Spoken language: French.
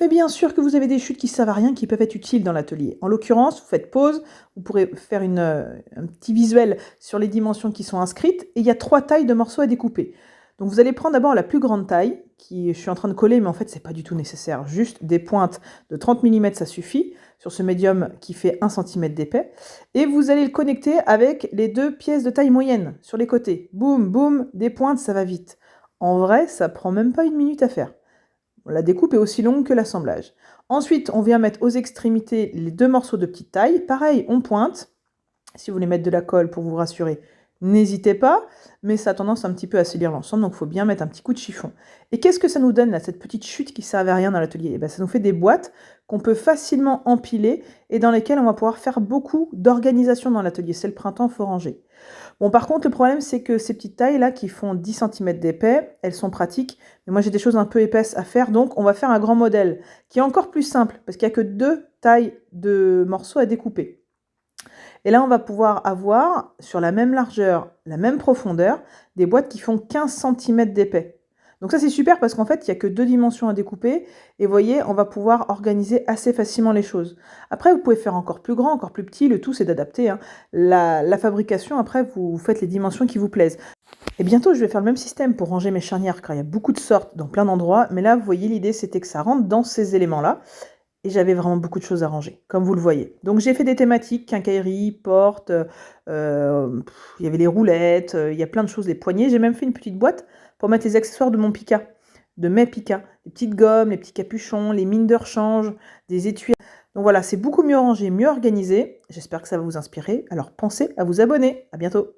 Mais bien sûr que vous avez des chutes qui servent à rien, qui peuvent être utiles dans l'atelier. En l'occurrence, vous faites pause, vous pourrez faire un petit visuel sur les dimensions qui sont inscrites, et il y a 3 tailles de morceaux à découper. Donc vous allez prendre d'abord la plus grande taille, qui je suis en train de coller, mais en fait c'est pas du tout nécessaire, juste des pointes de 30 mm ça suffit, sur ce médium qui fait 1 cm d'épais, et vous allez le connecter avec les 2 pièces de taille moyenne, sur les côtés. Boum, boum, des pointes, ça va vite. En vrai, ça prend même pas 1 minute à faire. La découpe est aussi longue que l'assemblage. Ensuite, on vient mettre aux extrémités les 2 morceaux de petite taille. Pareil, on pointe. Si vous voulez mettre de la colle pour vous rassurer, n'hésitez pas, mais ça a tendance un petit peu à salir l'ensemble, donc il faut bien mettre un petit coup de chiffon. Et qu'est-ce que ça nous donne là, cette petite chute qui ne servait à rien dans l'atelier? Eh ben, ça nous fait des boîtes qu'on peut facilement empiler et dans lesquelles on va pouvoir faire beaucoup d'organisation dans l'atelier. C'est le printemps, il faut ranger. Bon, par contre, le problème, c'est que ces petites tailles-là qui font 10 cm d'épais, elles sont pratiques, mais moi j'ai des choses un peu épaisses à faire, donc on va faire un grand modèle qui est encore plus simple, parce qu'il n'y a que 2 tailles de morceaux à découper. Et là, on va pouvoir avoir, sur la même largeur, la même profondeur, des boîtes qui font 15 cm d'épais. Donc ça, c'est super parce qu'en fait, il n'y a que 2 dimensions à découper. Et vous voyez, on va pouvoir organiser assez facilement les choses. Après, vous pouvez faire encore plus grand, encore plus petit. Le tout, c'est d'adapter. La fabrication, après, vous faites les dimensions qui vous plaisent. Et bientôt, je vais faire le même système pour ranger mes charnières, car il y a beaucoup de sortes dans plein d'endroits. Mais là, vous voyez, l'idée, c'était que ça rentre dans ces éléments-là. Et j'avais vraiment beaucoup de choses à ranger, comme vous le voyez. Donc j'ai fait des thématiques, quincaillerie, porte, il y avait les roulettes, il y a plein de choses, les poignées. J'ai même fait une petite boîte pour mettre les accessoires de mon Pika, de mes Pika. Les petites gommes, les petits capuchons, les mines de rechange, des étuis. Donc voilà, c'est beaucoup mieux rangé, mieux organisé. J'espère que ça va vous inspirer. Alors pensez à vous abonner. À bientôt.